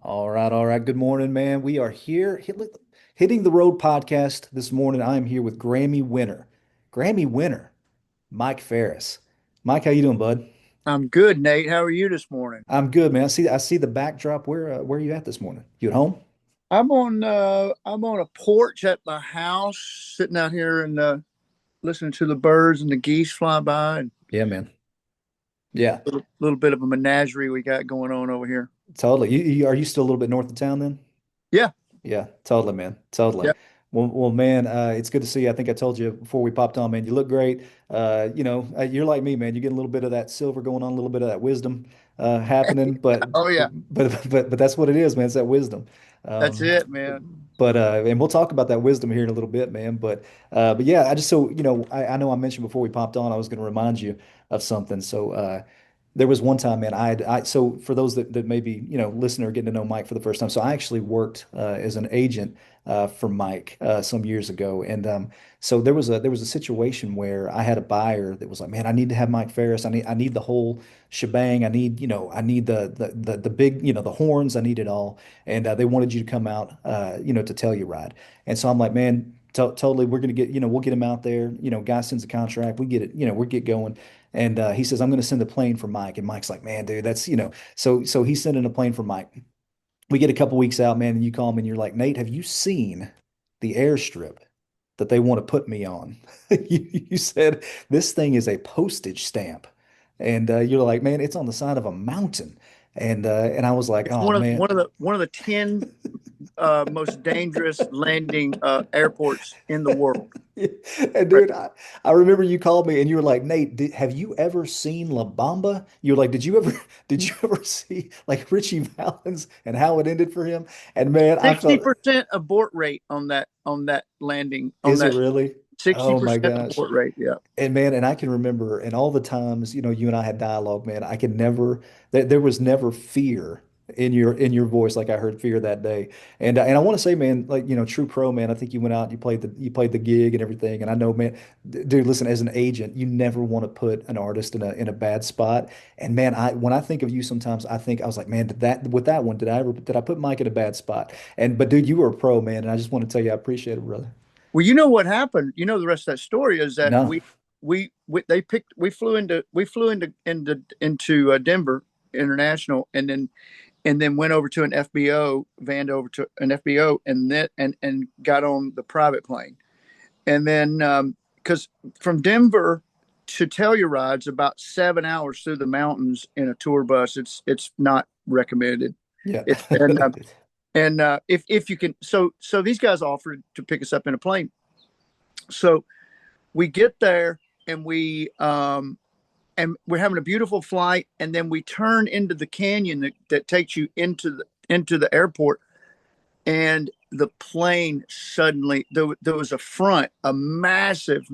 All right, all right. Good morning, man. We are here hitting the road podcast this morning. I am here with Grammy winner, Mike Farris. Mike, how you doing, bud? I'm good, Nate. How are you this morning? I'm good, man. I see the backdrop. Where are you at this morning? You at home? I'm on a porch at my house, sitting out here and listening to the birds and the geese fly by, and Yeah, man. Yeah, a little bit of a menagerie we got going on over here. totally. Are you still a little bit north of town then? Yeah, Yeah, totally, man. Totally. yeah. Well, man, it's good to see you. I think I told you before we popped on, man. You look great. You're like me, man. You're getting a little bit of that silver going on, a little bit of that wisdom happening. But Oh yeah, but that's what it is, man. It's that wisdom. that's Um, it, man. and we'll talk about that wisdom here in a little bit, man. But yeah, I just so I know I mentioned before we popped on, I was going to remind you of something. So there was one time, man, so for those that maybe, listen or getting to know Mike for the first time. So I actually worked as an agent for Mike some years ago. And so there was a situation where I had a buyer that was like, man, I need to have Mike Farris. I need the whole shebang. I need the big, the horns. I need it all. And they wanted you to come out, to Telluride. And so I'm like, man, totally, we're gonna get, we'll get him out there. Guy sends a contract, we get it, we get going. And he says, I'm going to send a plane for Mike. And Mike's like, man, dude, so he's sending a plane for Mike. We get a couple weeks out, man, and you call me and you're like, Nate, have you seen the airstrip that they want to put me on? You said this thing is a postage stamp. And you're like, man, it's on the side of a mountain. And I was like, It's oh, one of man. one of the 10 most dangerous landing airports in the world. And Right. dude, I remember you called me and you were like, Nate, have you ever seen La Bamba? You were like, did you ever see like Richie Valens and how it ended for him? And man, I Sixty felt, percent abort rate on that landing on is it that really? sixty Oh my percent gosh. abort rate. Yeah. And man, and I can remember, and all the times, you and I had dialogue, man, I could never, there was never fear in your voice like I heard fear that day. And I want to say, man, like, true pro, man, I think you went out, you played the gig and everything. And I know, man, dude, listen, as an agent, you never want to put an artist in a bad spot. And man, when I think of you sometimes, I was like, man, with that one, did I put Mike in a bad spot? But dude, you were a pro, man, and I just want to tell you, I appreciate it, brother. Well, you know what happened. You know the rest of that story is that No. we flew into Denver International, and then went over to an FBO, vanned over to an FBO, and got on the private plane, and then because from Denver to Telluride's about 7 hours through the mountains in a tour bus. It's not recommended. Yeah. It's and if you can, so these guys offered to pick us up in a plane. So we get there, and we're having a beautiful flight, and then we turn into the canyon that takes you into the airport, and the plane suddenly there was a massive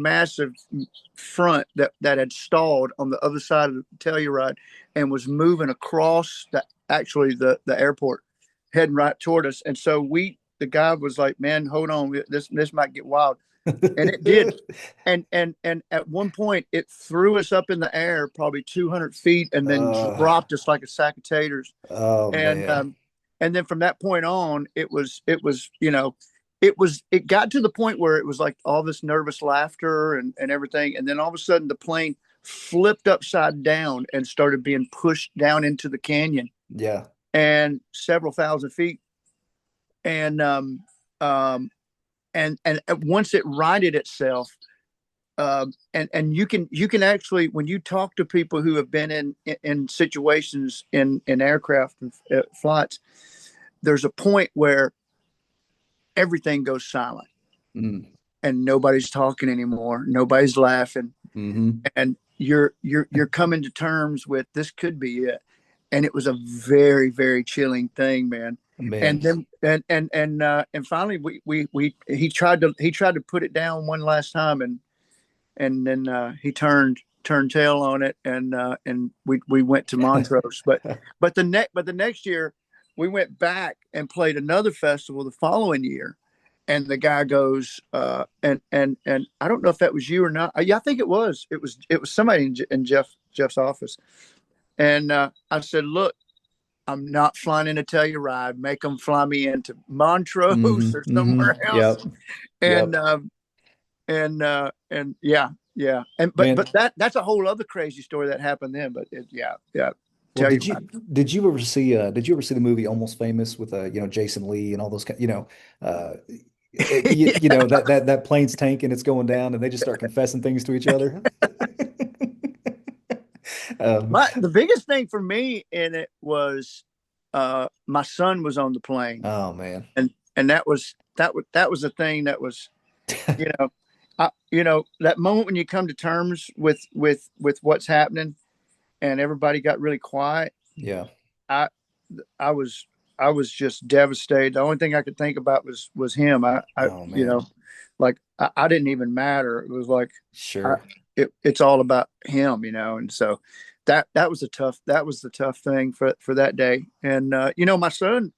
front that had stalled on the other side of the Telluride and was moving across the airport, heading right toward us. And so the guy was like, man, hold on, this might get wild. And it did. And at one point it threw us up in the air probably 200 feet, and then Uh, dropped us like a sack of taters. oh and man. um and then from that point on, it got to the point where it was like all this nervous laughter and everything, and then all of a sudden the plane flipped upside down and started being pushed down into the canyon, Yeah. and several thousand feet. And um um and once it righted itself, and you can actually, when you talk to people who have been in situations in aircraft and flights, there's a point where everything goes silent, Mm. and nobody's talking anymore, nobody's laughing, Hmm. and you're coming to terms with this could be it. And it was a very, very chilling thing, man. Man. And then and finally we he tried to put it down one last time, and then he turned tail on it, and we went to Montrose. But the next year we went back and played another festival the following year, and the guy goes, and I don't know if that was you or not. Yeah, I think it was somebody in Jeff's office. And I said, look, I'm not flying in a Telluride. Make them fly me into Montrose or somewhere else. Yep. And Yep. and yeah, yeah. And but Man, that's a whole other crazy story that happened then. But yeah, yeah. well, Telluride. did you ever see the movie Almost Famous with Jason Lee and all those you Yeah. know that plane's tanking, it's going down, and they just start confessing things to each other. Um, The biggest thing for me in it was my son was on the plane, oh man. and that was a thing that was, you know, that moment when you come to terms with what's happening and everybody got really quiet. Yeah. I I was I was just devastated. The only thing I could think about was him. I Oh man. like I didn't even matter. It was like I, Sure. it's all about him. And so that was the tough thing for that day. And my son,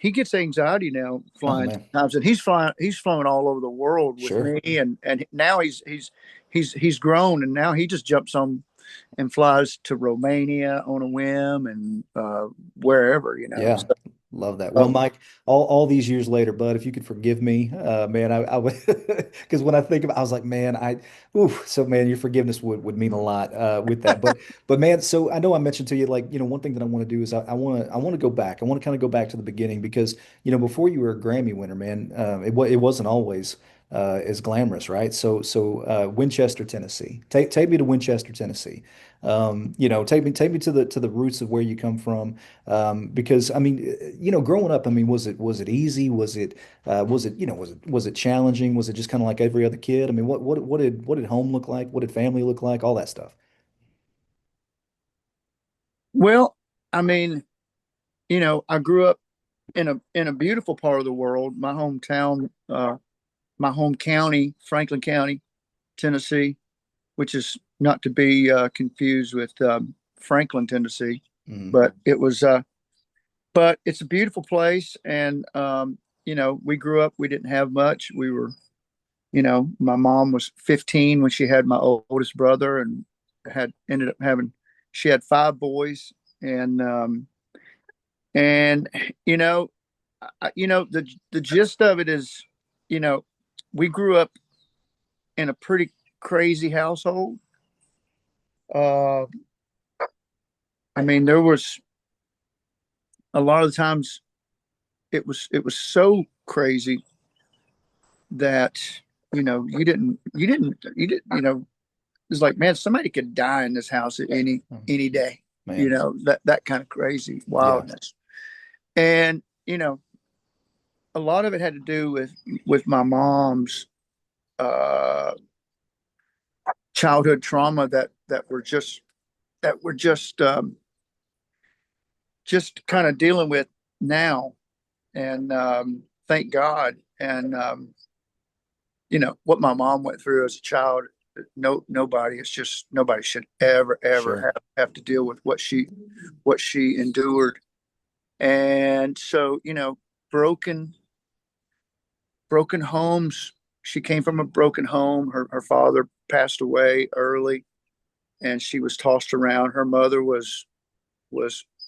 he gets anxiety now Oh flying man. sometimes, and he's flown all over the world with Sure. me, and now he's grown, and now he just jumps on and flies to Romania on a whim, and wherever. Yeah, So, love that. Well, um, Mike, all these years later, bud, if you could forgive me, man, I would, because when I think about, I was like, man, oof. So, man, your forgiveness would mean a lot with that. But man, so I know I mentioned to you, like, one thing that I want to do is I want to go back. I want to kind of go back to the beginning because, before you were a Grammy winner, man, it wasn't always as glamorous, right? So, Winchester, Tennessee. Take me to Winchester, Tennessee. Take me to the roots of where you come from. Because I mean, growing up, I mean, was it easy? Was it challenging? Was it just kind of like every other kid? I mean, what did home look like? What did family look like? All that stuff. well, I mean, I grew up in a beautiful part of the world. My hometown, my home county, Franklin County, Tennessee, which is not to be confused with Franklin, Tennessee, Mm, but but it's a beautiful place. And we grew up. We didn't have much. My mom was 15 when she had my oldest brother, and had ended up having. She had five boys, and you know, the gist of it is, you know, we grew up in a pretty crazy household. Uh, I mean, there was a lot of the times it was so crazy that it's like, man, somebody could die in this house at any day. man. That kind of crazy Yeah. wildness. And a lot of it had to do with my mom's uh, childhood trauma that we're just kind of dealing with now. And thank God. And what my mom went through as a child, nobody should ever Sure. have to deal with what she endured. And so, broken broken homes. She came from a broken home. Her father passed away early, and she was tossed around. Her mother was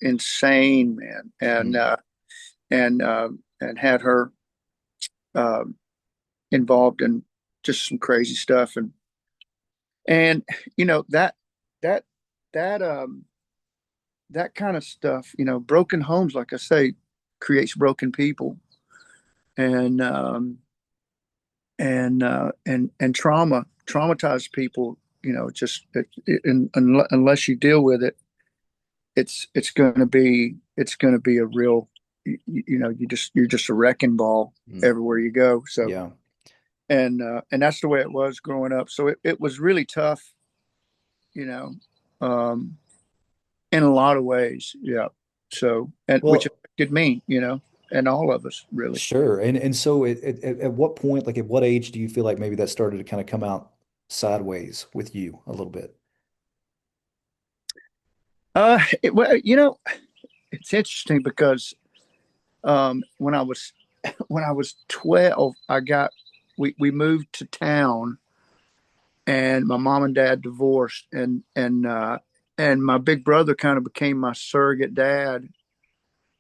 insane, man, Mm, and had her uh, involved in just some crazy stuff. And that that that that kind of stuff. Broken homes, like I say, creates broken people. And traumatized people. Just unless you deal with it, it's going to be a real. You're just a wrecking ball mm. everywhere you go. So, Yeah. and that's the way it was growing up. So it was really tough, you know, um, in a lot of ways. Yeah. So, and which Well, affected me, and all of us really. sure. And so at what point, like at what age do you feel like maybe that started to kind of come out sideways with you a little bit? Well, it's interesting because when I was when I was 12, we moved to town, and my mom and dad divorced, and my big brother kind of became my surrogate dad,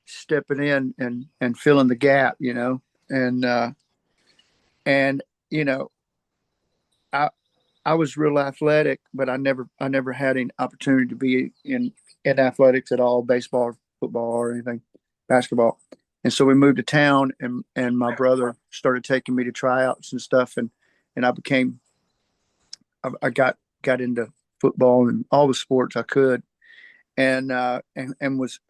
stepping in and filling the gap, and and you know, I I was real athletic, but I never had any opportunity to be in athletics at all, baseball, football, or anything, basketball. And so we moved to town, and my brother started taking me to tryouts and stuff, and I got into football and all the sports I could, and was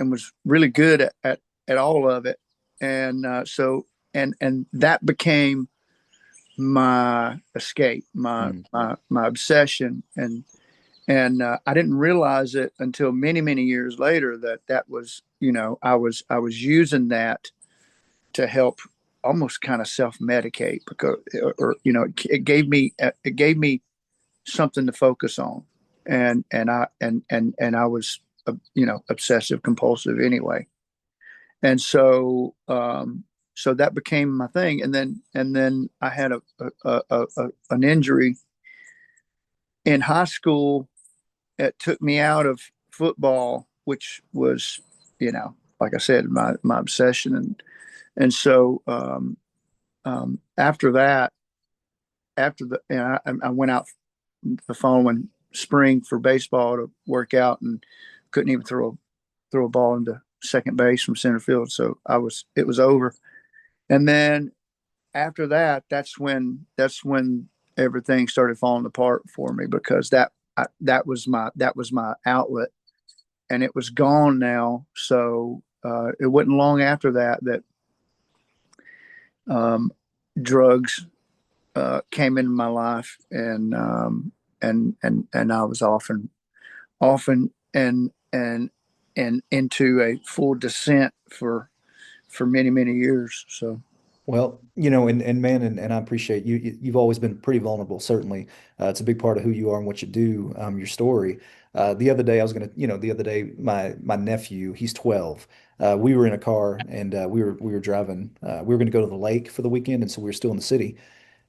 really good at all of it, and that became my escape, Mm. my obsession, and I didn't realize it until many many years later that was, I was using that to help almost kind of self medicate, because it gave me something to focus on, and I was obsessive compulsive anyway, and so that became my thing, and then I had an injury in high school. It took me out of football, which was, like I said, my obsession, and so after that, I went out the following spring for baseball to work out, and couldn't even throw a ball into second base from center field. So it was over. And then after that, that's when everything started falling apart for me, because that was my outlet, and it was gone now. So it wasn't long after that um, drugs came into my life, and I was often and into a full descent for many many years. So Well, and man, and I appreciate you. You've always been pretty vulnerable, certainly. It's a big part of who you are and what you do, your story. The other day, the other day, my nephew, he's 12. We were in a car and we were driving. We were going to go to the lake for the weekend, and so we were still in the city.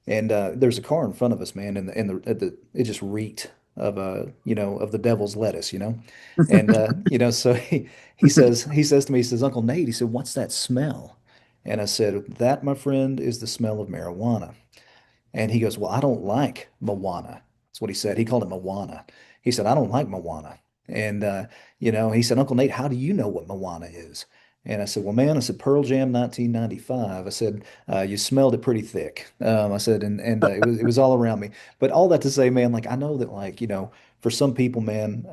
And there's a car in front of us, man, and it just reeked of of the devil's lettuce, and so he says to me, he says, Uncle Nate, he said, what's that smell? And I said, that, my friend, is the smell of marijuana. And he goes, well, I don't like Moana. That's what he said. He called it Moana. He said, I don't like Moana. And, he said, Uncle Nate, how do you know what Moana is? And I said, well, man, I said, Pearl Jam 1995. I said, you smelled it pretty thick. I said, and it was all around me. But all that to say, man, like, I know that, like, for some people, man,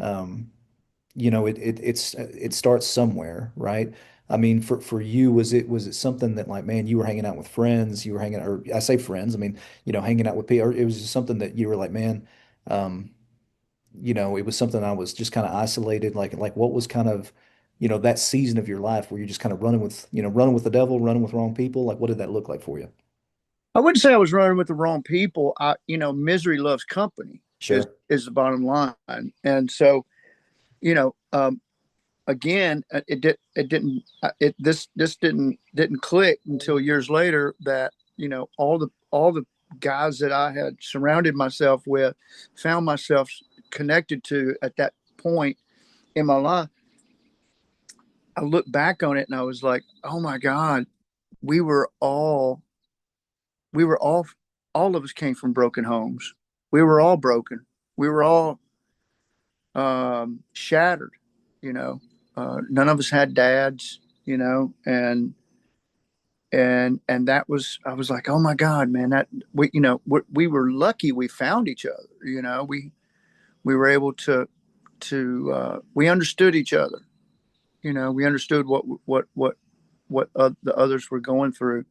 it starts somewhere, right? I mean, for you, was it something that, like, man, you were hanging out with friends, you were hanging, or I say friends, I mean, hanging out with people, or it was just something that you were like, man, um, it was something I was just kind of isolated, like what was kind of, that season of your life where you're just kind of running with the devil, running with wrong people, like what did that look like for you? I wouldn't say I was running with the wrong people. Misery loves company is Sure. is the bottom line, and so you know, again, it didn't it this didn't click until years later, that all the guys that I had surrounded myself with, found myself connected to at that point in my life. I look back on it and I was like, oh my God, we were all we were all of us came from broken homes. We were all broken. We were all shattered. You know, none of us had dads. And that was, I was like, oh my God, man, that we were lucky we found each other. We were able to we understood each other. We understood what the others were going through,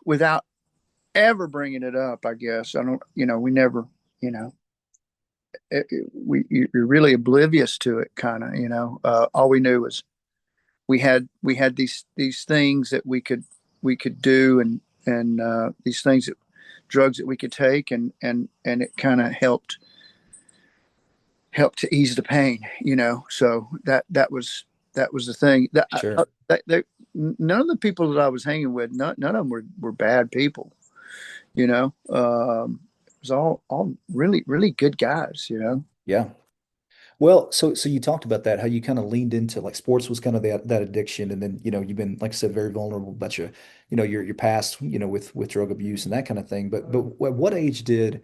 without ever bringing it up. I guess I don't. We never. You know, you're really oblivious to it, kind of. All we knew was we had these things that we could do, and these things that drugs that we could take, and it kind of helped to ease the pain. So that was the thing. Sure. None of the people that I was hanging with, none of them were bad people. It was all really really good guys. Yeah. Well, so you talked about that, how you kind of leaned into like sports was kind of that addiction, and then you've been, like I said, very vulnerable about your past, with drug abuse and that kind of thing. But at what age did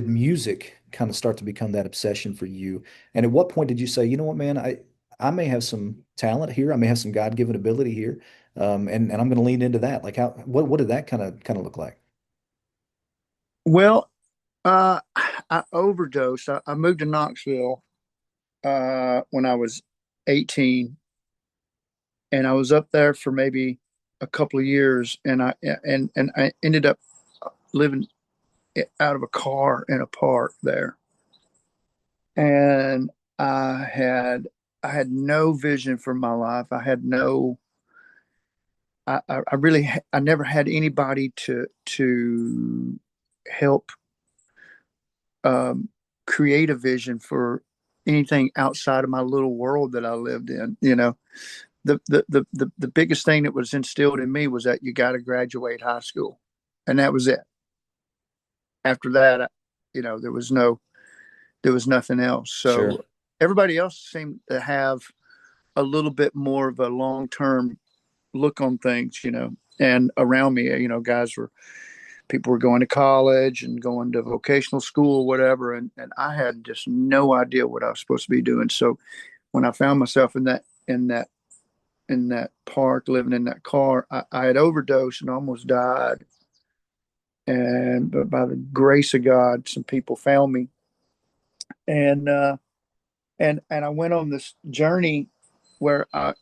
music kind of start to become that obsession for you? And at what point did you say, you know what, man, I may have some talent here, I may have some God-given ability here, and I'm going to lean into that. Like what did that kind of look like? Well, I overdosed. I moved to Knoxville when I was 18, and I was up there for maybe a couple of years, and I ended up living out of a car in a park there, and I had I had no vision for my life. I had no. I really I never had anybody to help um, create a vision for anything outside of my little world that I lived in. The biggest thing that was instilled in me was that you got to graduate high school, and that was it. After that, there was nothing else. Sure. So everybody else seemed to have a little bit more of a long term look on things, and around me, guys were people were going to college and going to vocational school or whatever, and I had just no idea what I was supposed to be doing. So when I found myself in that park, living in that car, I had overdosed and almost died. And but by the grace of God, some people found me, and I went on this journey where I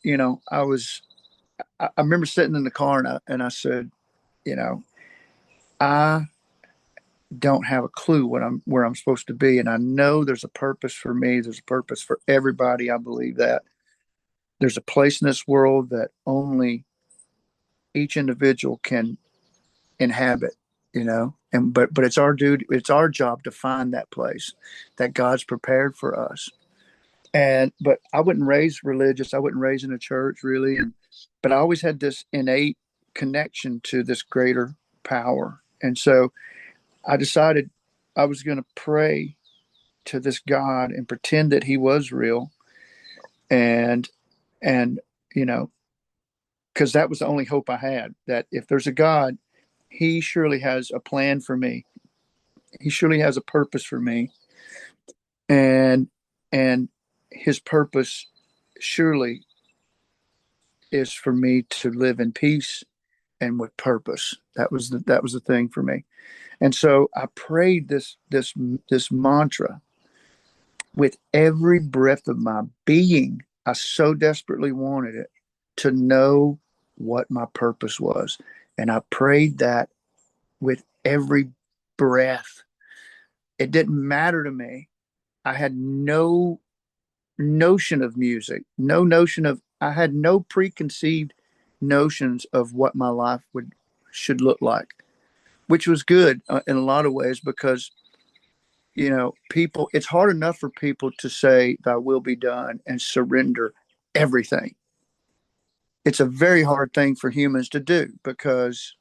remember sitting in the car and I said, you know, I don't have a clue where I'm supposed to be, and I know there's a purpose for me. There's a purpose for everybody. I believe that there's a place in this world that only each individual can inhabit, and but it's our duty, it's our job to find that place that God's prepared for us. And but I wasn't raised religious. I wasn't raised in a church really, but I always had this innate connection to this greater power. And so I decided I was going to pray to this God and pretend that he was real, and and you know because that was the only hope I had, that if there's a God, he surely has a plan for me. He surely has a purpose for me, and and his purpose surely is for me to live in peace and with purpose. That was the thing for me. And so I prayed this mantra with every breath of my being. I so desperately wanted it to know what my purpose was. And I prayed that with every breath. It didn't matter to me. I had no notion of music, no notion of, I had no preconceived notions of what my life would should look like, which was good in a lot of ways because people, it's hard enough for people to say thy will be done and surrender everything. It's a very hard thing for humans to do because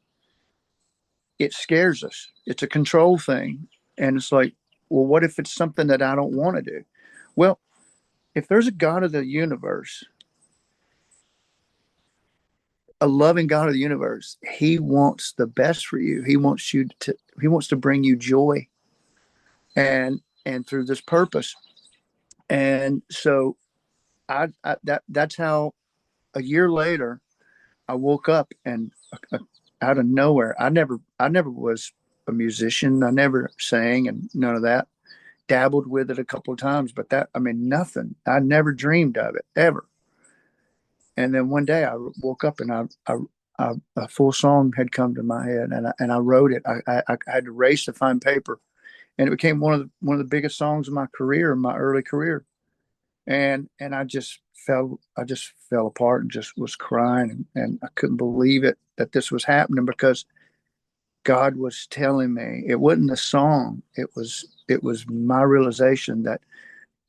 it scares us. It's a control thing. And it's like, well, what if it's something that I don't want to do? Well, if there's a God of the universe, a loving God of the universe, he wants the best for you. He wants to bring you joy and through this purpose. And so that's how a year later I woke up and out of nowhere, I never was a musician. I never sang and none of that. Dabbled with it a couple of times, but I mean, nothing. I never dreamed of it ever. And then one day I woke up and a full song had come to my head, and I wrote it. I had to race to find paper, and it became one of the biggest songs of my career, my early career. And I just fell apart and just was crying, and I couldn't believe it that this was happening because God was telling me. It wasn't a song. It was my realization that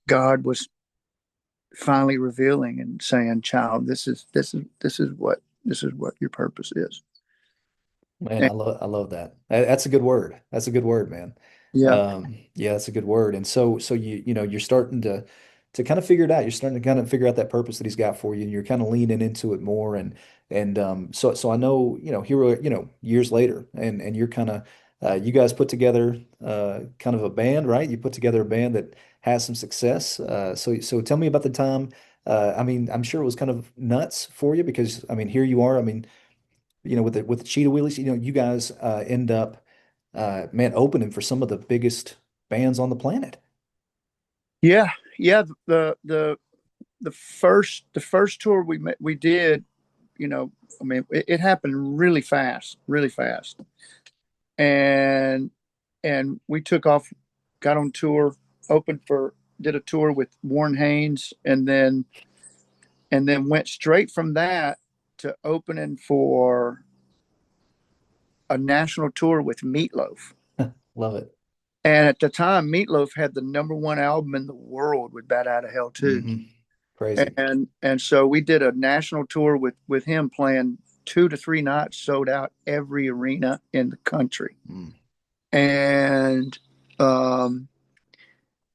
God was finally revealing and saying, "Child, this is what your purpose is." Man, And I love that. That's a good word. That's a good word, man. Yeah. Yeah, that's a good word. And so you know, you're starting to kind of figure it out. You're starting to kind of figure out that purpose that he's got for you, and you're kind of leaning into it more. So I know, you know, here we're, you know, years later, and you're kind of you guys put together kind of a band, right? You put together a band that has some success. So tell me about the time. I mean, I'm sure it was kind of nuts for you because I mean, here you are. I mean, you know, with the Cheetah Wheelies, you know, you guys end up man, opening for some of the biggest bands on the planet. Yeah. Yeah. The first tour we did, you know, I mean, it happened really fast. And we took off, got on tour, opened for, did a tour with Warren Haynes, and then went straight from that to opening for a national tour with Meatloaf. Love it. And at the time, Meatloaf had the number one album in the world with Bat Out of Hell too. Hmm. Crazy. And so we did a national tour with him playing 2 to 3 nights, sold out every arena in the country. Mm. And um,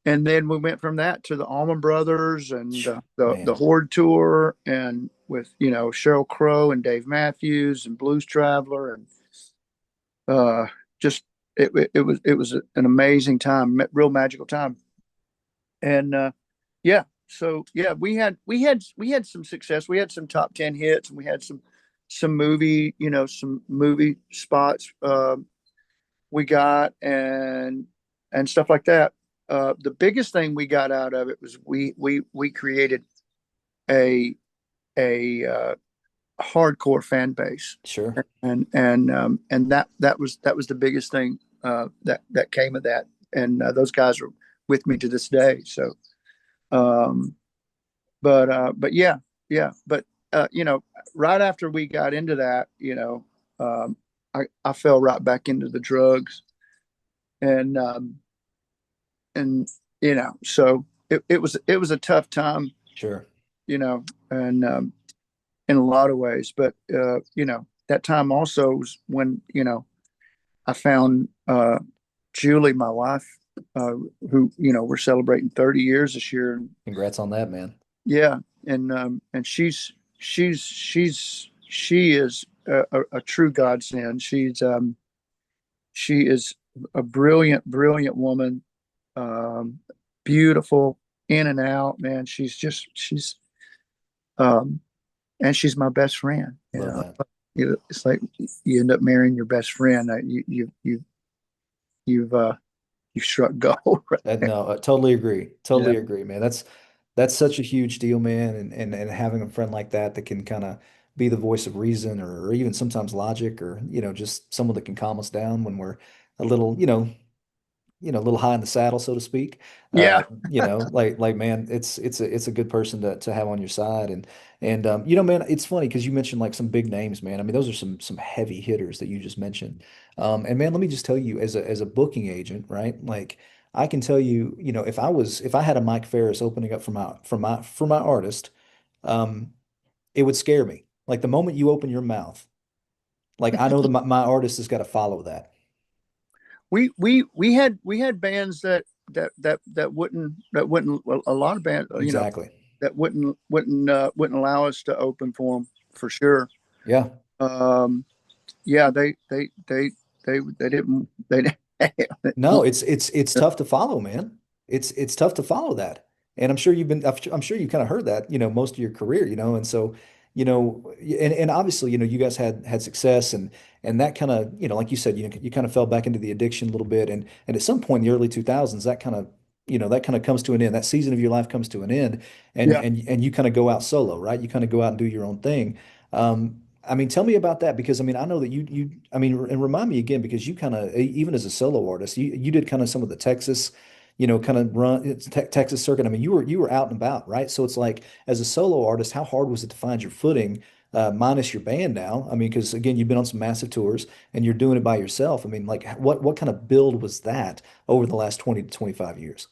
and then we went from that to the Allman Brothers and the Man, Horde tour, and with, you know, Sheryl Crow and Dave Matthews and Blues Traveler, and uh, just it was an amazing time, real magical time. And yeah, so yeah, we had some success. We had some top 10 hits, and we had some movie, you know, some movie spots we got, and stuff like that. The biggest thing we got out of it was we created a a hardcore fan base, sure. and that was the biggest thing that came of that. And those guys are with me to this day. So, um, but yeah, yeah, but you know, right after we got into that, you know, I fell right back into the drugs, and and you know, so it was a tough time, Sure. you know, and in a lot of ways. But you know, that time also was when, you know, I found Julie, my wife, uh, who, you know, we're celebrating 30 years this year. And Congrats on that, man. yeah, and she is a true godsend. She is a brilliant woman, um, beautiful in and out, man. She's um, and she's my best friend. You Love know, that. it's like you end up marrying your best friend. You've you've struck gold right That there. no, I totally agree. Yeah, Totally agree, man. That's such a huge deal, man. And having a friend like that that can kind of be the voice of reason or even sometimes logic or, you know, just someone that can calm us down when we're a little, a little high in the saddle, so to speak. yeah, You know, like man, it's a good person to have on your side. And you know, man, it's funny because you mentioned like some big names, man. I mean, those are some heavy hitters that you just mentioned. And man, let me just tell you, as a booking agent, right? Like I can tell you, you know, if I had a Mike Farris opening up for my artist, um, it would scare me. Like the moment you open your mouth, like I know that my artist has got to follow that. we had bands that wouldn't, well, a lot of bands, you know, Exactly. that wouldn't allow us to open for them, for sure. Yeah. Um, yeah, they didn't, No, it's tough to follow, man. It's tough to follow that. And I'm sure you've kind of heard that, you know, most of your career, you know, and so, you know, and obviously, you know, you guys had success and that kind of, you know, like you said, you kind of fell back into the addiction a little bit and at some point in the early 2000s that kind of, you know, that kind of comes to an end. That season of your life comes to an end and yeah. and you kind of go out solo, right? You kind of go out and do your own thing. I mean, tell me about that because I mean, I know that you I mean, and remind me again because you kind of even as a solo artist, you did kind of some of the Texas, you know, kind of run Texas circuit. I mean, you were out and about, right? So it's like as a solo artist, how hard was it to find your footing, minus your band now? I mean, because again, you've been on some massive tours and you're doing it by yourself. I mean, like what kind of build was that over the last 20 to 25 years?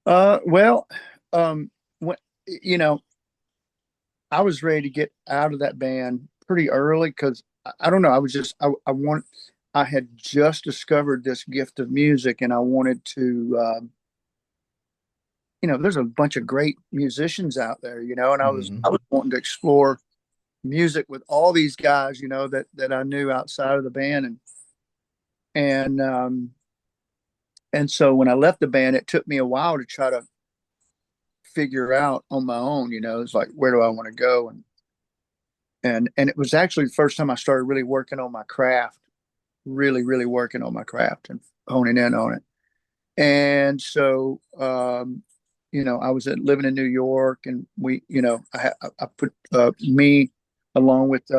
Well, when, you know, I was ready to get out of that band pretty early because I don't know. I was just I had just discovered this gift of music, and I wanted to, there's a bunch of great musicians out there, and I Hmm. was wanting to explore music with all these guys, that I knew outside of the band, and and so when I left the band, it took me a while to try to figure out on my own. It's like, where do I want to go? And it was actually the first time I started really working on my craft, really, really working on my craft and honing in on it. And so, I was living in New York, and I put me along with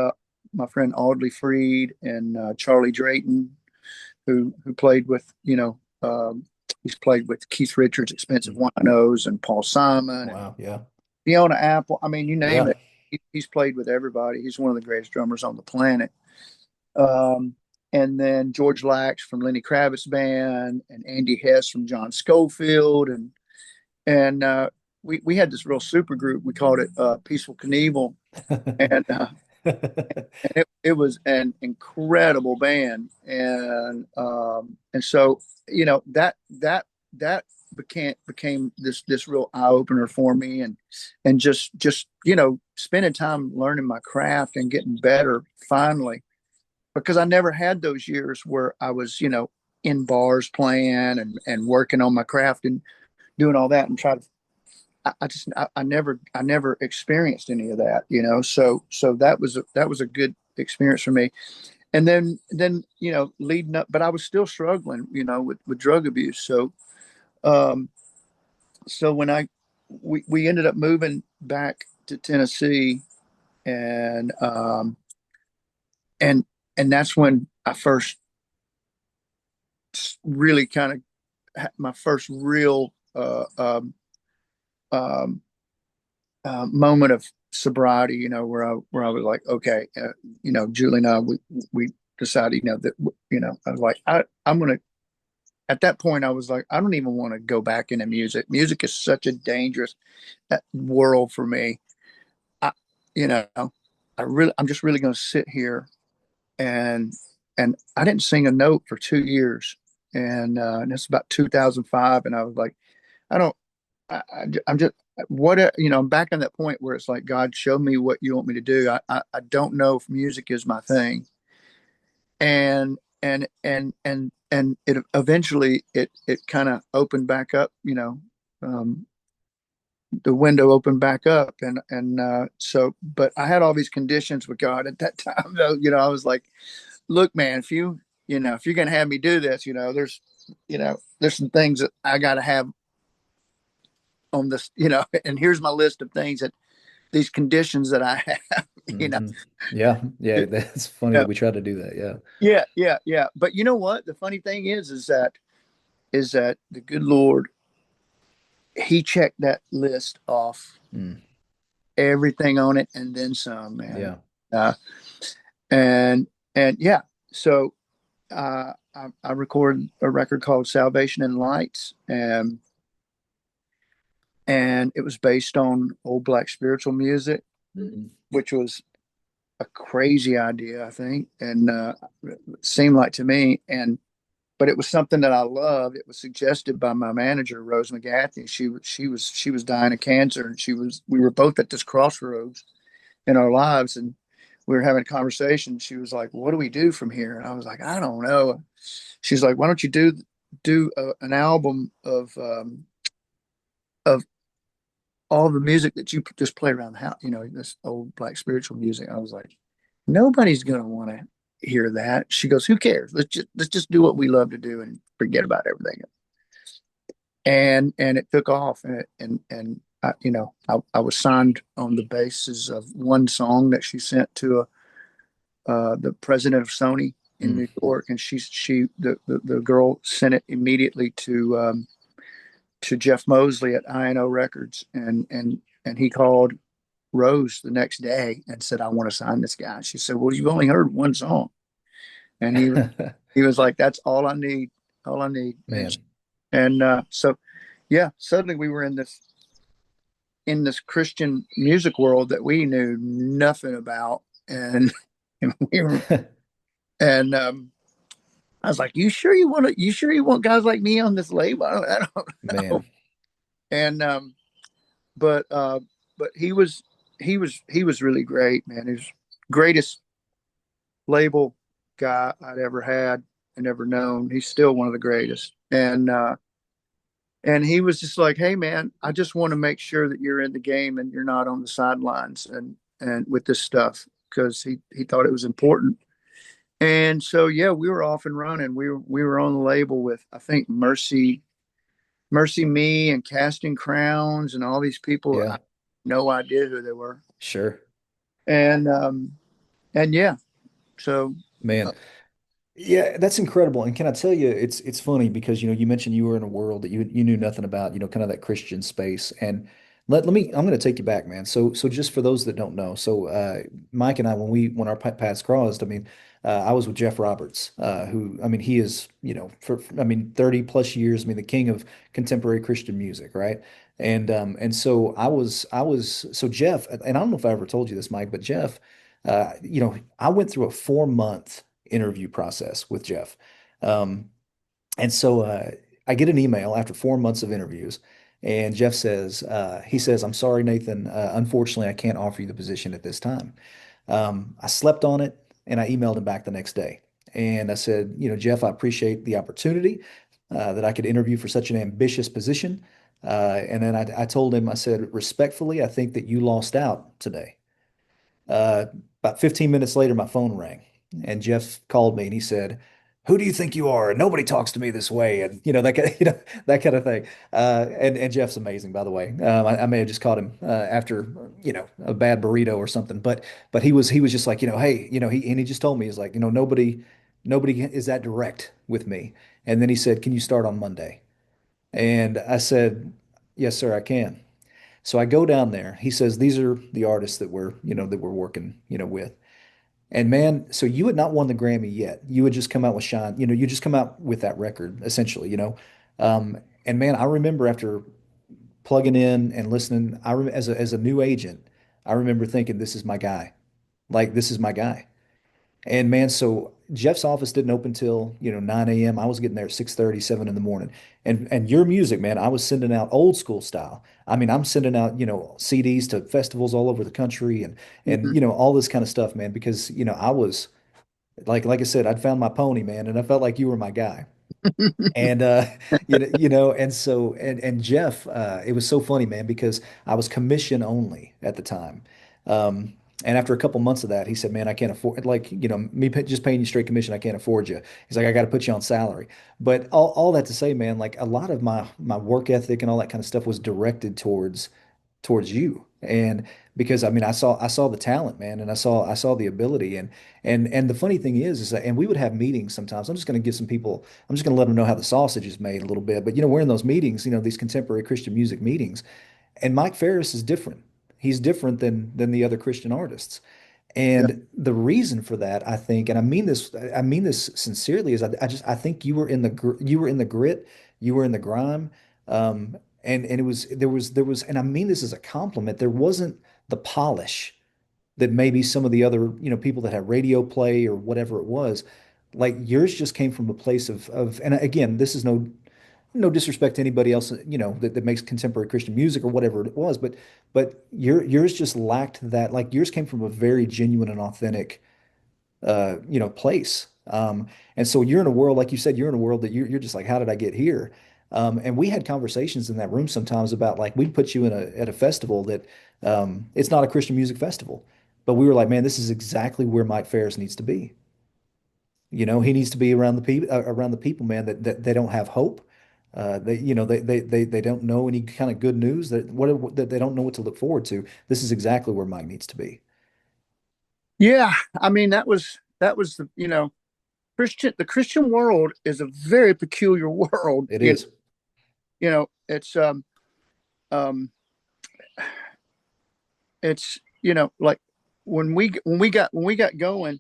my friend Audley Freed and Charlie Drayton, who played with, he's played with Keith Richards, Expensive Winos, and Paul Simon and Wow. Yeah. Fiona Apple. I mean, you name Yeah. it. He's played with everybody. He's one of the greatest drummers on the planet. Um, and then George Lax from Lenny Kravitz band, and Andy Hess from John Schofield, and we had this real super group. We called it Peaceful Knievel, and it was an incredible band, and so that became this real eye opener for me, and just spending time learning my craft and getting better finally, because I never had those years where I was, in bars playing and working on my craft and doing all that and try to. I never experienced any of that, So that was a good experience for me. And then leading up, but I was still struggling, with drug abuse. Um, so when we ended up moving back to Tennessee, and and and that's when I first really kind of had my first real um, moment of sobriety, where I was like, okay, Julie and I, we decided, that, I was like, I'm gonna. At that point, I was like, I don't even want to go back into music. Music is such a dangerous world for me. I, you know, I'm just really going to sit here and I didn't sing a note for 2 years, and it's about 2005, and I was like, I don't. I'm just I'm back on that point where it's like, God, show me what you want me to do. I don't know if music is my thing, and it eventually it kind of opened back up, um, the window opened back up, and but I had all these conditions with God at that time, though. I was like, look, man, if you're gonna have me do this, there's some things that I got to have on this, and here's my list of things that these conditions that I have, you know. Hmm. Yeah. Yeah. That's funny Yeah, that we try to do that. Yeah. yeah. But you know what? The funny thing is that the good Lord, He checked that list off, Mm. everything on it, and then some, man. Yeah. Uh, and and yeah, so I recorded a record called Salvation and Lights, and it was based on old black spiritual music, Hmm. which was a crazy idea, I think, and it seemed like to me, but it was something that I loved. It was suggested by my manager, Rose McGathy. She was dying of cancer, and we were both at this crossroads in our lives, and we were having a conversation. She was like, "What do we do from here?" And I was like, "I don't know." She's like, "Why don't you do an album of all the music that you just play around the house, this old black spiritual music?" I was like, "Nobody's gonna want to hear that." She goes, "Who cares? Let's just do what we love to do and forget about everything." And it took off, and I was signed on the basis of one song that she sent to the president of Sony in Mm. New York, and the girl sent it immediately to Jeff Mosley at INO Records, and he called Rose the next day and said, "I want to sign this guy." She said, "Well, you've only heard one song," and he was like, "That's all I need." Man. So yeah, suddenly we were in this Christian music world that we knew nothing about, and and we were and I was like, you sure you want guys like me on this label? I don't know. Man. And but uh but he was really great, man. He was greatest label guy I'd ever had and ever known. He's still one of the greatest. And he was just like, hey man, I just want to make sure that you're in the game and you're not on the sidelines and with this stuff, because he thought it was important. And so yeah, we were off and running. We were on the label with, I think, Mercy Me and Casting Crowns and all these people. I Yeah, had no idea who they were. sure. And yeah, so Man. uh, Yeah, that's incredible. And can I tell you, it's funny because you mentioned you were in a world that you knew nothing about, kind of that Christian space. And let me I'm going to take you back, man. So just for those that don't know, so Mike and I, when our paths crossed, I mean, I was with Jeff Roberts, who I mean he is, for I mean 30 plus years, I mean the king of contemporary Christian music, right? And so I was so Jeff, and I don't know if I ever told you this, Mike, but Jeff, I went through a 4 month interview process with Jeff. Um, and so I get an email after 4 months of interviews, and Jeff says, he says, I'm sorry, Nathan. Unfortunately, I can't offer you the position at this time. I slept on it and I emailed him back the next day. And I said, Jeff, I appreciate the opportunity that I could interview for such an ambitious position. And then I told him, I said, respectfully, I think that you lost out today. Uh, about 15 minutes later, my phone rang, and Jeff called me and he said, "Who do you think you are? Nobody talks to me this way," and that kind of thing. And Jeff's amazing, by the way. I may have just caught him after a bad burrito or something, but he was just like, hey, he just told me, he's like, nobody is that direct with me. And then he said, "Can you start on Monday?" And I said, "Yes, sir, I can." So I go down there. He says, "These are the artists that we're working, with." And man, so you had not won the Grammy yet. You had just come out with Shine, you just come out with that record, essentially. And man, I remember after plugging in and listening, as a new agent, I remember thinking, this is my guy. Like, this is my guy. And man, so Jeff's office didn't open till, 9 a.m. I was getting there at 6:30, 7 in the morning. And your music, man, I was sending out old school style. I mean, I'm sending out, CDs to festivals all over the country and mhm. all this kind of stuff, man, because, I was like I said, I'd found my pony, man, and I felt like you were my guy. And and so and Jeff, it was so funny, man, because I was commission only at the time. Um, and after a couple months of that, he said, "Man, I can't afford like, me just paying you straight commission, I can't afford you." He's like, "I got to put you on salary." But all that to say, man, like a lot of my work ethic and all that kind of stuff was directed towards you. And because I mean I saw the talent, man, and I saw the ability. And the funny thing is that, and we would have meetings sometimes. I'm just going to let them know how the sausage is made a little bit. But we're in those meetings, these contemporary Christian music meetings, and Mike Farris is different. He's different than the other Christian artists. Yeah. And the reason for that, I think, and I mean this sincerely, is I think you were in the grit, you were in the grime, and it was there was, and I mean this as a compliment. There wasn't the polish that maybe some of the other people that had radio play or whatever it was. Like yours just came from a place of, and again, this is no disrespect to anybody else, that makes contemporary Christian music or whatever it was, but yours just lacked that. Like yours came from a very genuine and authentic, place. And so you're in a world, like you said, you're in a world that you're just like, how did I get here? And we had conversations in that room sometimes about like we'd put you at a festival that, it's not a Christian music festival, but we were like, man, this is exactly where Mike Farris needs to be. He needs to be around the people, man, that they don't have hope. They don't know any kind of good news, that they don't know what to look forward to. This is exactly where Mike needs to be. Yeah, I mean that was the Christian world is a very peculiar world. It is. It's um it's like when we got going,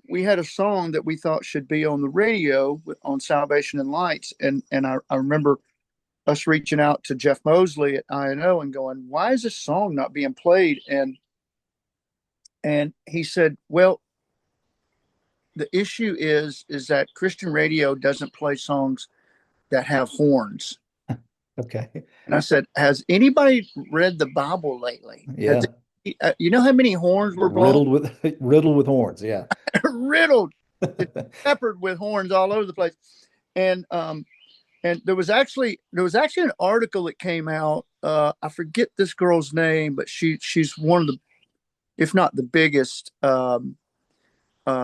we had a song that we thought should be on the radio on Salvation and Lights, and I remember us reaching out to Jeff Mosley at INO and going, "Why is this song not being played?" And he said, "Well, the issue is that Christian radio doesn't play songs that have horns. Okay. And I said, has anybody read the Bible lately? Yeah. You know how many horns were blown? Riddled with riddled with horns. Yeah. Riddled. It's peppered with horns all over the place. And there was actually an article that came out. I forget this girl's name, but she's one of the, if not the biggest,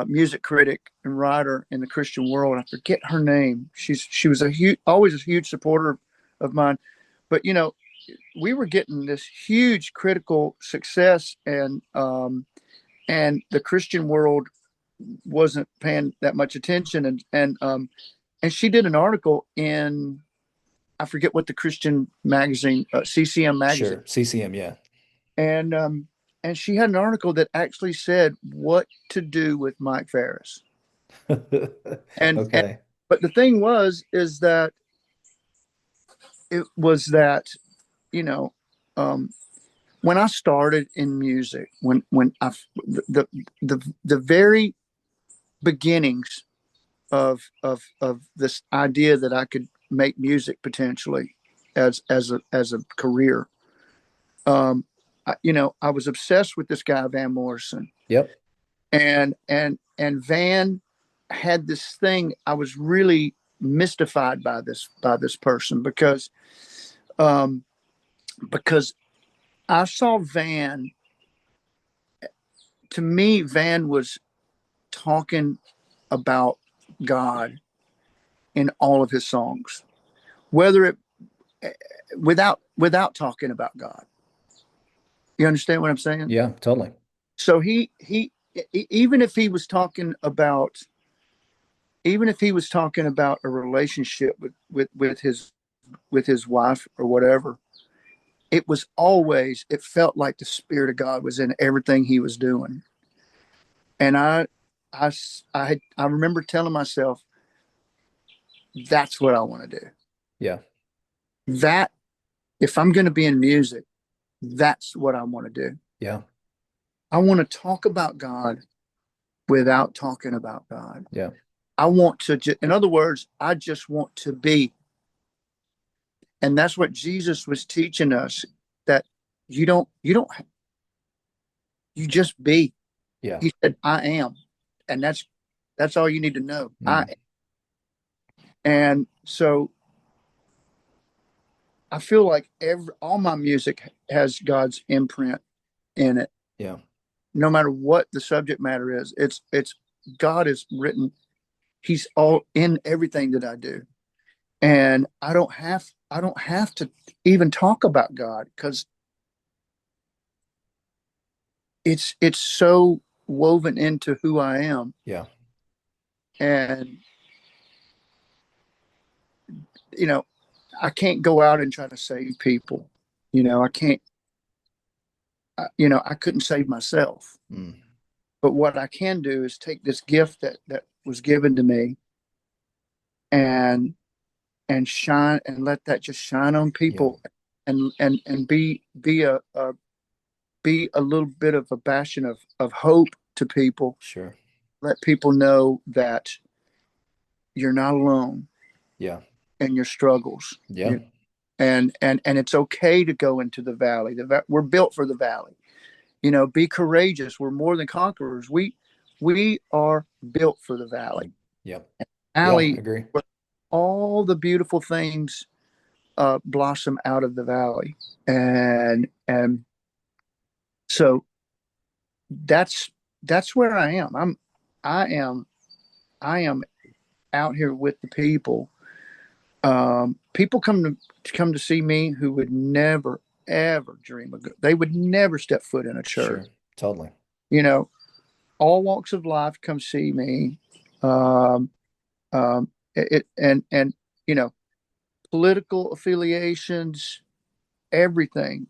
music critic and writer in the Christian world. I forget her name. She was always a huge supporter of mine. But we were getting this huge critical success, and the Christian world wasn't paying that much attention. And she did an article in, I forget what the Christian magazine, CCM magazine, Sure. CCM. Yeah. and and she had an article that actually said what to do with Mike Farris. And Okay. but the thing was is that it was that you know um, when I started in music, when I the very beginnings of this idea that I could make music potentially as a career. I was obsessed with this guy Van Morrison, Yep. and Van had this thing. I was really mystified by this person um, because I saw Van. To me, Van was talking about God in all of his songs, whether it without talking about God. You understand what I'm saying? Yeah, totally. So he even if he was talking about a relationship with his wife or whatever, it felt like the spirit of God was in everything he was doing. And I remember telling myself, that's what I want to do. Yeah. That if I'm going to be in music, that's what I want to do. Yeah. I want to talk about God without talking about God. Yeah. I want to, in other words, I just want to be. And that's what Jesus was teaching us, that you just be. Yeah. He said, I am. And that's all you need to know. Mm. And so I feel like all my music has God's imprint in it. Yeah. No matter what the subject matter is, it's God is written. He's all in everything that I do. And I don't have to even talk about God, because it's so woven into who I am. Yeah. And you know, I can't go out and try to save people. I can't. I couldn't save myself. Mm. But what I can do is take this gift that was given to me, and shine, and let that just shine on Yeah. people, and be a little bit of a bastion of hope to people. Sure. Let people know that you're not alone Yeah. in your struggles. Yeah. And it's okay to go into the valley. We're built for the valley. Be courageous. We're more than conquerors. We are built for the valley. Yeah. Yeah. I Valley, agree. where all the beautiful things blossom out of the valley. And so that's where I am. I am out here with the people. People come to see me who would never ever dream of. They would never step foot in a church. Sure. Totally. You know, all walks of life come see me. Um, and political affiliations, everything,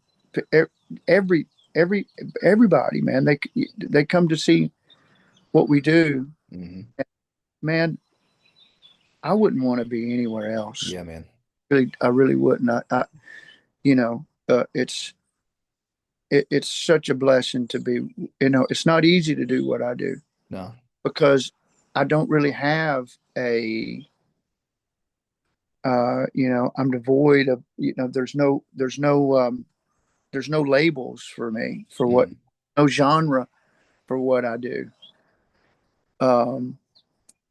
every everybody, man. They come to see what we do. Hmm. Man, I wouldn't want to be anywhere else. Yeah, man. Really, I really wouldn't. It's such a blessing to be. It's not easy to do what I do, No. because I don't really have a I'm devoid of, there's no labels for me for what, Mm, no genre for what I do. Um,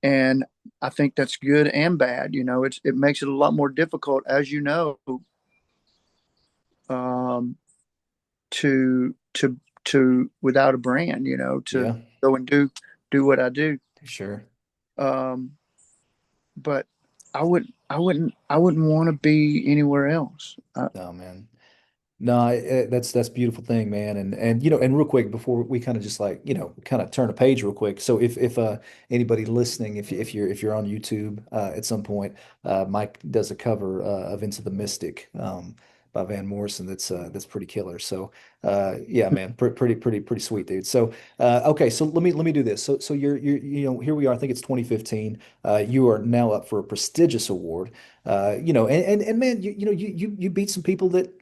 and I think that's good and bad. It makes it a lot more difficult, as you know, um, to without a brand, to yeah, go and do what I do. sure. Um, but I wouldn't want to be anywhere else. No, man. No, that's a beautiful thing, man. And and real quick before we kind of just like, kind of turn a page real quick. So if anybody listening, if you're on YouTube at some point, Mike does a cover of Into the Mystic by Van Morrison that's pretty killer. So yeah, man, pretty sweet, dude. So okay, so let me do this. So you're here we are. I think it's 2015. You are now up for a prestigious award. And man, you beat some people that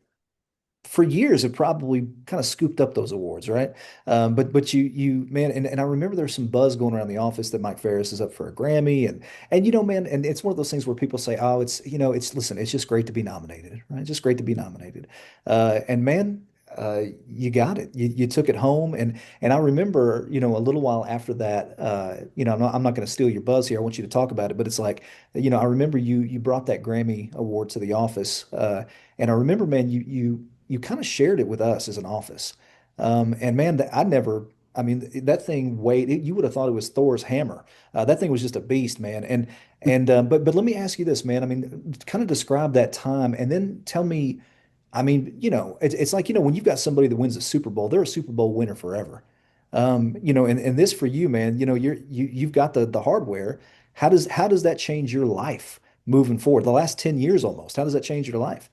for years have probably kind of scooped up those awards, right? But you man, and I remember there's some buzz going around the office that Mike Farris is up for a Grammy, and man, and it's one of those things where people say, oh, it's listen, it's just great to be nominated, right? It's just great to be nominated, and man. You got it. You took it home, and I remember, a little while after that, I'm not going to steal your buzz here. I want you to talk about it, but it's like, I remember you brought that Grammy award to the office, and I remember, man, you kind of shared it with us as an office. And man, I never, I mean, that thing weighed, you would have thought it was Thor's hammer. That thing was just a beast, man. But let me ask you this, man. I mean, kind of describe that time and then tell me, I mean, it's like, when you've got somebody that wins a Super Bowl, they're a Super Bowl winner forever. And this for you, man, you've got the hardware. How does that change your life moving forward? The last 10 years almost. How does that change your life?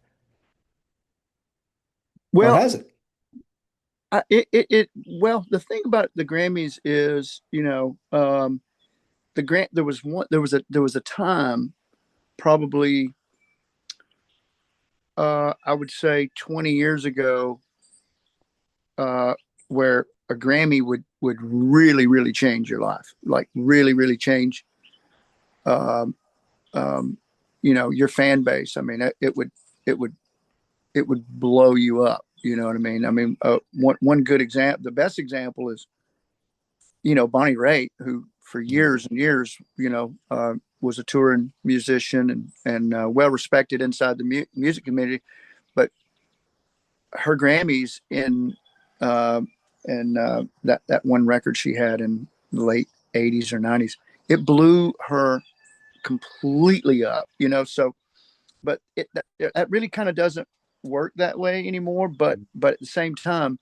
Or Well, has it? well, the thing about the Grammys is, there was a time, probably, I would say 20 years ago, where a Grammy would really, really change your life, like really, really change, um, um, your fan base. I mean, it would, it would blow you up. You know what I mean? I mean, one good example, the best example is, Bonnie Raitt, who for Mm. years and years, was a touring musician and well respected inside the music community. But her Grammys uh, that one record she had in the late '80s or '90s, it blew her completely up. So, but that really kind of doesn't work that way anymore. But at the same time,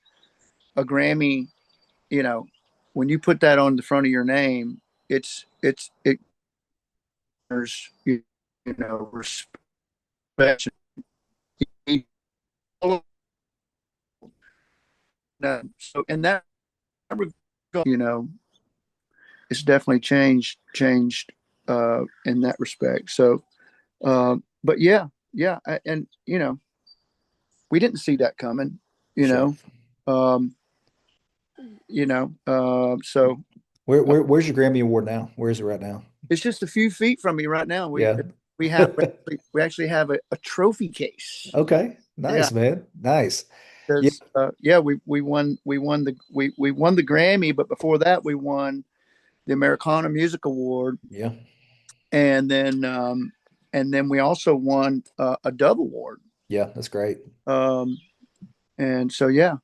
a Grammy, you know, when you put that on the front of your name, it there's, respect. So in that regard, it's definitely changed in that respect. So, but yeah, yeah, and we didn't see that coming. You Sure. know, um, so Where's your Grammy Award now? Where is it right now? it's just a few feet from me right now. We Yeah. we have we actually have a trophy case. Okay. Yeah, Nice, man. Nice. Yeah. because we won the Grammy, but before that we won the Americana Music Award, Yeah. and then we also won a Dove Award. Yeah. That's great. Um, and so yeah, yeah.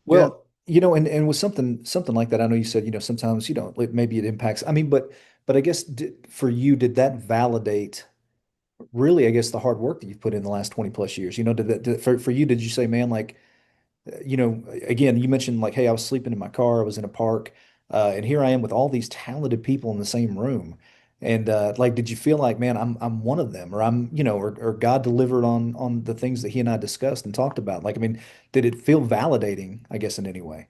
Well, and with something like that, I know you said, sometimes, maybe it impacts. I mean, but I guess for you, did that validate really, I guess, the hard work that you've put in the last 20 plus years? For you, did you say, man, like, again, you mentioned like, hey, I was sleeping in my car, I was in a park, and here I am with all these talented people in the same room. And like, did you feel like, man, I'm one of them, or or God delivered on the things that he and I discussed and talked about? Like, I mean, did it feel validating, I guess, in any way?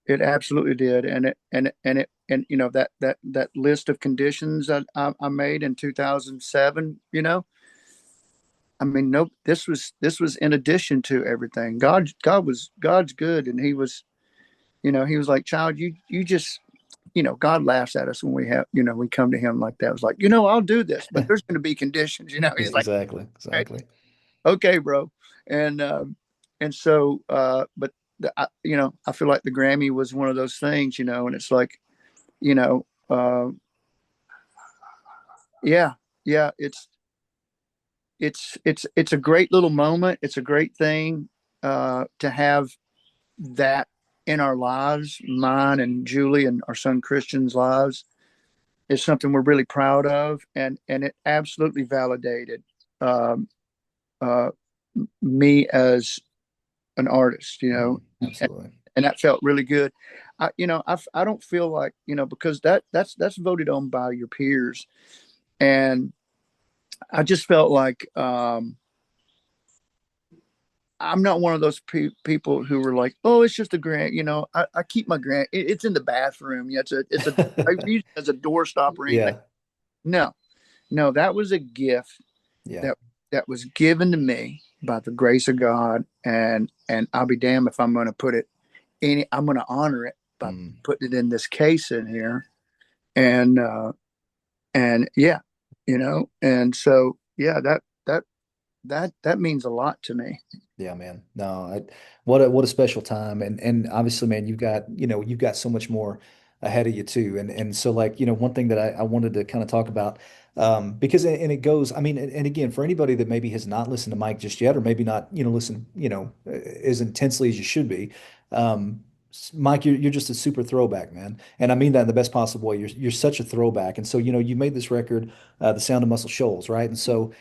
It absolutely did, and that list of conditions I made in 2007. I mean, nope. This was in addition to everything. God's good, and he was like, child, you just God laughs at us when we come to him like that. It was like, I'll do this, but there's going to be conditions. He's like, Exactly, "Hey, exactly. okay, bro," and so, but I feel like the Grammy was one of those things, and it's like, you know, uh, yeah, yeah, it's a great little moment. It's a great thing to have that in our lives, mine and Julie and our son Christian's lives. Is something we're really proud of, and it absolutely validated um, uh, me as an artist, and, Absolutely. and that felt really good. I don't feel like, because that's voted on by your peers, and I just felt like I'm not one of those people who were like, oh, it's just a grant. I keep my grant. It's in the bathroom. Yeah, I use it as a doorstop or anything. Yeah, No, no, that was a gift yeah. that that was given to me by the grace of God, and I'll be damned if I'm going to put it any. I'm going to honor it by Mm. putting it in this case in here, and yeah, and so yeah, that means a lot to me. Yeah, man. No, what a special time. And obviously, man, you've got so much more ahead of you too. And so like, one thing that I wanted to kind of talk about, because and it goes, I mean, and again, for anybody that maybe has not listened to Mike just yet, or maybe not, listen, as intensely as you should be, Mike, you're just a super throwback, man. And I mean that in the best possible way. You're such a throwback. And so, you made this record, The Sound of Muscle Shoals, right? And so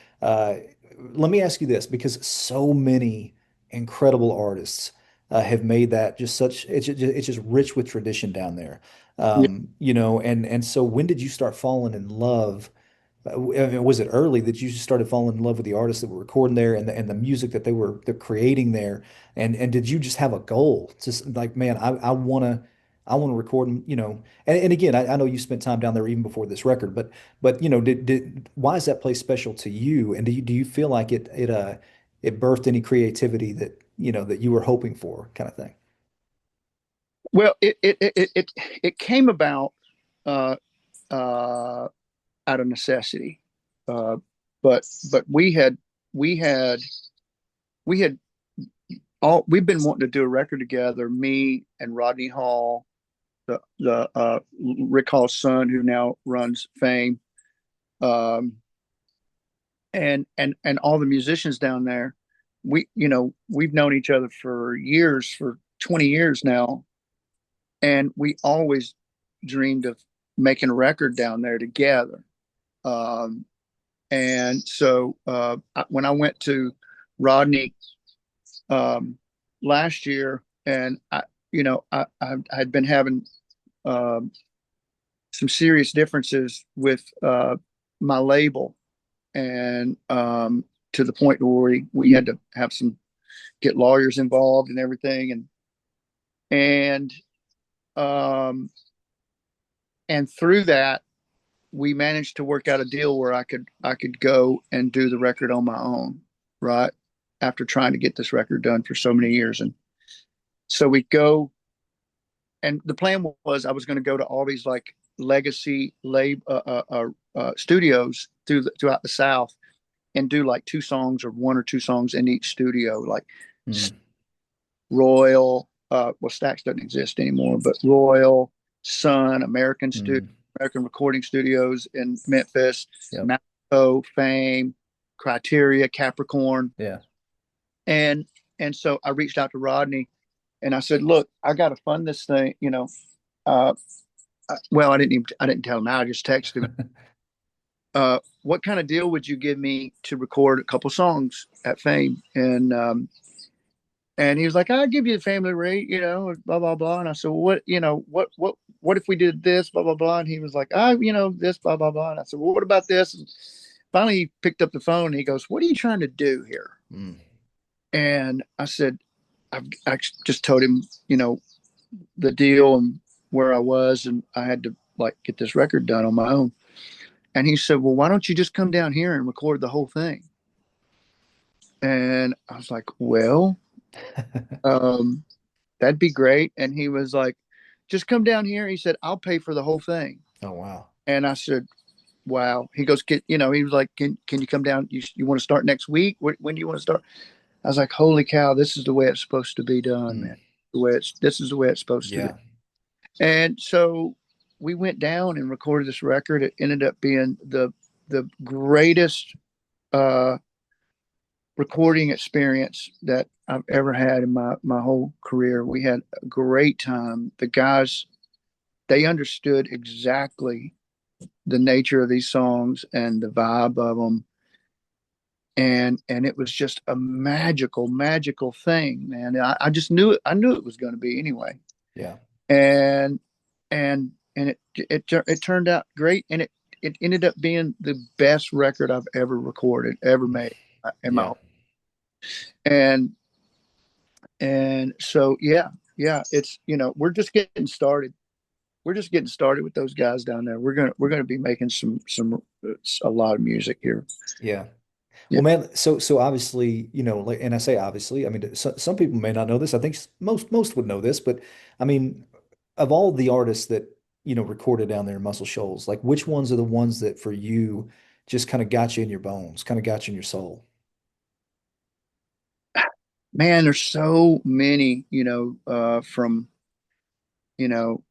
let me ask you this, because so many incredible artists have made that just such it's just rich with tradition down there. Yeah. And so when did you start falling in love? Was it early that you just started falling in love with the artists that were recording there and the music that they're creating there? And did you just have a goal? Just like, man, I wanna record, and again, I know you spent time down there even before this record, but did why is that place special to you? And do you feel like it birthed any creativity that you were hoping for, kind of thing? Well, it came about uh, uh, out of necessity, uh, but we had we've been wanting to do a record together. Me and Rodney Hall, the Rick Hall's son, who now runs Fame, um, and all the musicians down there. We've known each other for years, for 20 years now, and we always dreamed of making a record down there together. Um, and so when I went to Rodney um, last year, and I had been having um, some serious differences with my label, and to the point where we had to have some get lawyers involved and everything, and um, and through that we managed to work out a deal where I could go and do the record on my own, right? After trying to get this record done for so many years. And so we go, and the plan was I was going to go to all these like legacy lab studios throughout the South and do like two songs or one or two songs in each studio, like Mm, Royal, well, Stax doesn't exist anymore, but Royal, Sun, mm, American Recording Studios in Memphis, yep. Mexico, Fame, Criteria, Capricorn, Yeah. and so I reached out to Rodney and I said, "Look, I got to fund this thing." Uh, well, I didn't tell him. I just texted him. What kind of deal would you give me to record a couple songs at Fame? And he was like, "I'll give you the family rate, blah blah blah." And I said, "Well, what if we did this, blah blah blah?" And he was like, this, blah blah blah." And I said, "Well, what about this?" And finally, he picked up the phone and he goes, "What are you trying to do here?" Mm, And I said, I just told him, the deal and where I was, and I had to like get this record done on my own. And he said, "Well, why don't you just come down here and record the whole thing?" And I was like, "Well, um, that'd be great." And he was like, just come down here. He said, I'll pay for the whole thing. Oh, wow. And I said, wow. He goes, he was like, can you come down? You want to start next week? When do you want to start? I was like, holy cow, this is the way it's supposed to be done, Mm, man. This is the way it's supposed to be. yeah. And so we went down and recorded this record. It ended up being the greatest uh, recording experience that I've ever had in my whole career. We had a great time. The guys, they understood exactly the nature of these songs and the vibe of them. And it was just a magical thing, man. I just knew it. I knew it was going to be anyway. Yeah. And it turned out great, and it ended up being the best record I've ever recorded, ever made in my Yeah. whole. And so yeah, it's we're just getting started. We're just getting started with those guys down there. We're gonna be making some a lot of music here. Yeah. Yeah, Well, man, so obviously, like, and I say obviously, I mean, some people may not know this. I think most would know this, but I mean, of all the artists that, recorded down there in Muscle Shoals, like which ones are the ones that for you just kind of got you in your bones, kind of got you in your soul? man, there's so many. From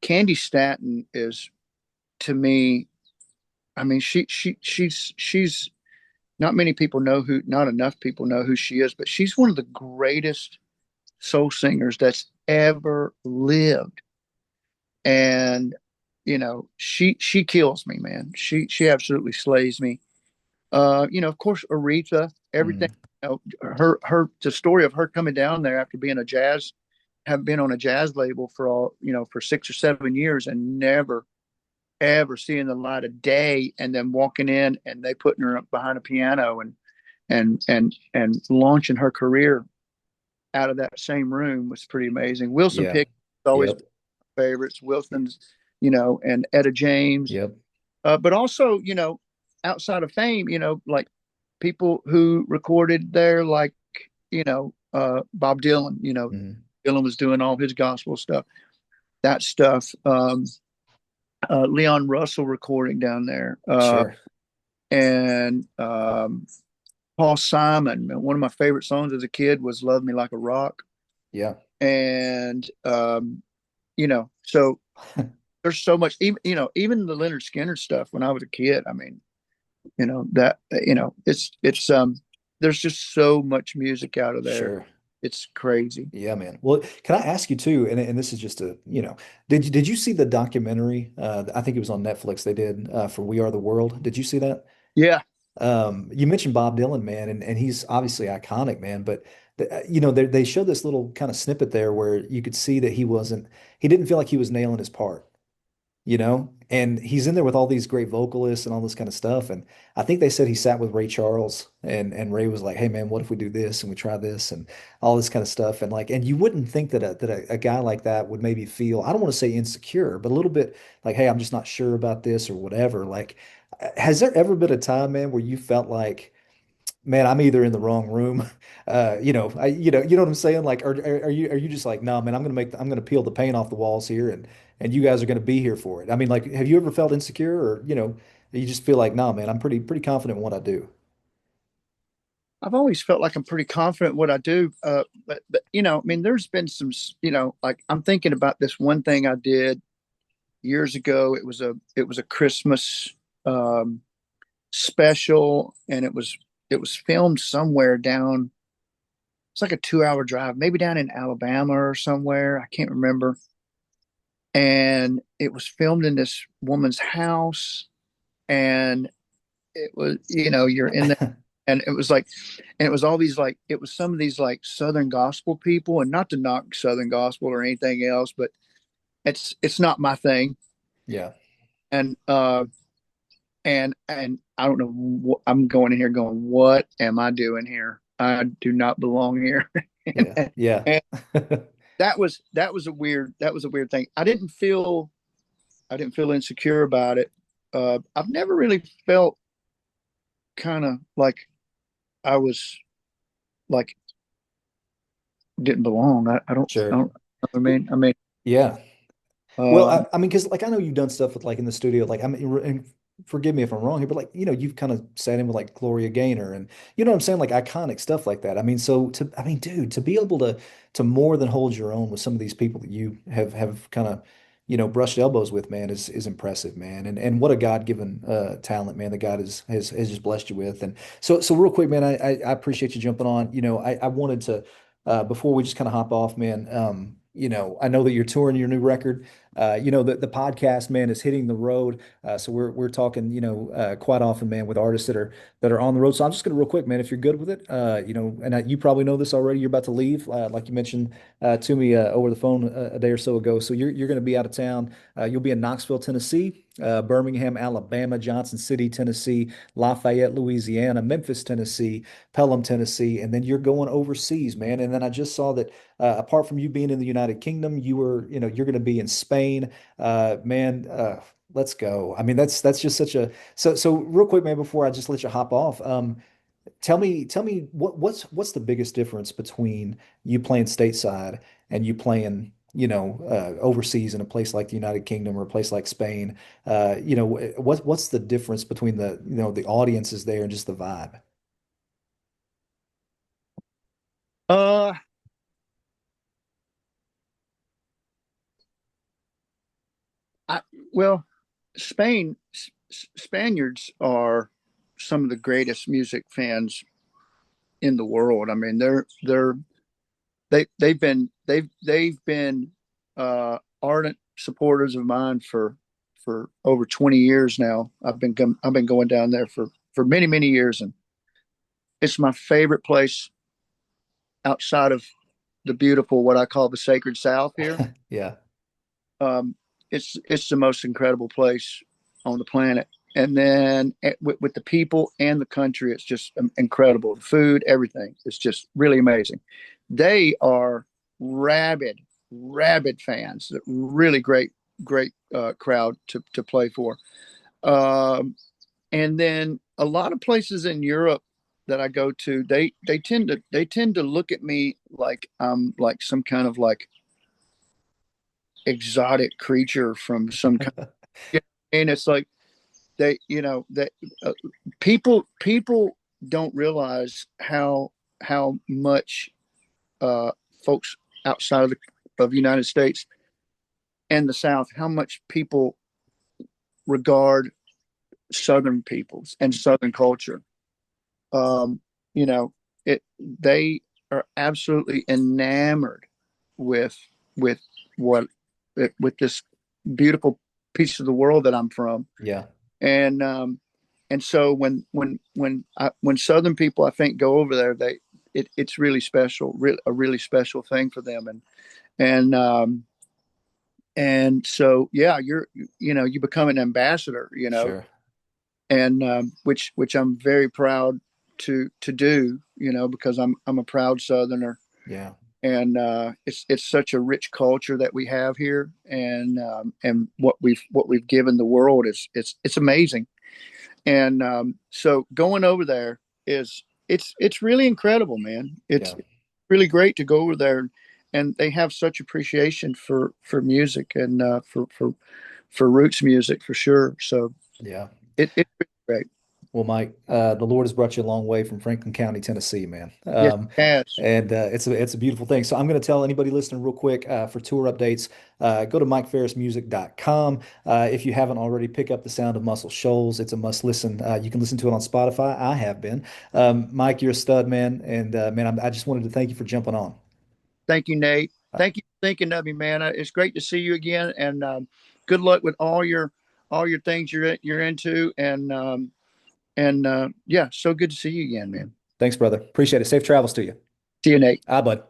Candy Staton is to me. I mean, she's not many people know who, not enough people know who she is, but she's one of the greatest soul singers that's ever lived. And she kills me, man. She absolutely slays me. Of course, Aretha, everything. Hmm. Her the story of her coming down there after being have been on a jazz label for for 6 or 7 years and never ever seeing the light of day, and then walking in and they putting her up behind a piano and launching her career out of that same room was pretty amazing. Wilson Yeah. Pickett always Yep. been my favorites. Wilson's, and Etta James, Yep. but also, outside of fame, like people who recorded there, like Bob Dylan. Hmm. Dylan was doing all his gospel stuff. That stuff. Leon Russell recording down there, Sure. and Paul Simon. One of my favorite songs as a kid was "Love Me Like a Rock," Yeah. and so there's so much. Even the Leonard Skinner stuff when I was a kid. I mean, that it's there's just so much music out of there. Sure. It's crazy. Yeah, man. Well, can I ask you too, and this is just did you see the documentary? I think it was on Netflix they did for We Are the World. Did you see that? Yeah, You mentioned Bob Dylan, man, and he's obviously iconic, man. But they showed this little kind of snippet there where you could see that he didn't feel like he was nailing his part, and he's in there with all these great vocalists and all this kind of stuff. And I think they said he sat with Ray Charles, and Ray was like, "Hey, man, what if we do this and we try this and all this kind of stuff?" And like, and you wouldn't think that a guy like that would maybe feel, I don't want to say insecure, but a little bit like, "Hey, I'm just not sure about this or whatever." Like, has there ever been a time, man, where you felt like, man, I'm either in the wrong room, you know what I'm saying? Like, are you just like, no, man, I'm gonna peel the paint off the walls here, and you guys are gonna be here for it. I mean, like, have you ever felt insecure, or you just feel like, no, man, I'm pretty confident in what I do. I've always felt like I'm pretty confident in what I do. But I mean, there's been some, like I'm thinking about this one thing I did years ago. It was a Christmas um, special, and it was filmed somewhere down. It's like a 2 hour drive, maybe down in Alabama or somewhere. I can't remember. And it was filmed in this woman's house, and it was, you're in there, and it was like, and it was all these like, it was some of these like Southern gospel people, and not to knock Southern gospel or anything else, but it's not my thing. Yeah, And and I don't know what I'm going in here going, what am I doing here? I do not belong here. yeah, yeah, And that was a weird thing. I didn't feel insecure about it. I've never really felt kind of like I was like didn't belong. I don't. sure. I mean, Yeah. Well, Um, I mean, because like I know you've done stuff with like in the studio, like I mean, and forgive me if I'm wrong here, but like you've kind of sat in with like Gloria Gaynor and you know what I'm saying, like iconic stuff like that. I mean, so to I mean, dude, to be able to more than hold your own with some of these people that you have kind of brushed elbows with, man, is impressive, man. And what a God-given talent, man, that God has just blessed you with. And so real quick, man, I appreciate you jumping on. I wanted to before we just kind of hop off, man. I know that you're touring your new record. The podcast, man, is hitting the road. So we're talking, quite often, man, with artists that are on the road. So I'm just gonna real quick, man, if you're good with it, and you probably know this already. You're about to leave, like you mentioned to me over the phone a day or so ago. So you're gonna be out of town. You'll be in Knoxville, Tennessee, Birmingham, Alabama, Johnson City, Tennessee, Lafayette, Louisiana, Memphis, Tennessee, Pelham, Tennessee, and then you're going overseas, man. And then I just saw that apart from you being in the United Kingdom, you're going to be in Spain. Man, let's go. I mean, that's just such a so real quick, man, before I just let you hop off. Tell me what's the biggest difference between you playing stateside and you playing, overseas in a place like the United Kingdom or a place like Spain? What's the difference between the audiences there and just the vibe? uh, I, well, Spain, Spaniards are some of the greatest music fans in the world. I mean, they've been ardent supporters of mine for over 20 years now. I've been going down there for many years, and it's my favorite place outside of the beautiful what I call the sacred South here. Yeah, Um, it's the most incredible place on the planet. And then with the people and the country, it's just incredible. The food, everything, it's just really amazing. They are rabid, rabid fans. Really great crowd to play for. Um, and then a lot of places in Europe that I go to, they tend to look at me like I'm like some kind of like exotic creature from some kind. And it's like that people don't realize how much uh, folks outside of the United States and the South, how much people regard Southern peoples and Southern culture. Um, you know, they are absolutely enamored with with what with this beautiful piece of the world that I'm from. yeah, And so when Southern people I think go over there, it's really special, a really special thing for them. And and so yeah, you become an ambassador, sure. and which I'm very proud to do, because I'm a proud Southerner. Yeah. And it's such a rich culture that we have here, and what we've given the world is it's amazing. And so going over there it's really incredible, man. It's Yeah. really great to go over there, and they have such appreciation for music and for roots music for sure. So Yeah. it's really great. Well, Mike, the Lord has brought you a long way from Franklin County, Tennessee, man. Yes, yes. And it's a beautiful thing. So I'm going to tell anybody listening real quick for tour updates, go to MikeFarrisMusic.com. If you haven't already, pick up The Sound of Muscle Shoals. It's a must listen. You can listen to it on Spotify. I have been. Mike, you're a stud, man. And man, I just wanted to thank you for jumping on. Thank you, Nate. Uh, Thank you for thinking of me, man. It's great to see you again, and good luck with all your things you're into, and yeah, so good to see you again, man. Thanks, brother. Appreciate it. Safe travels to you. See you, Nate. Ah, bud.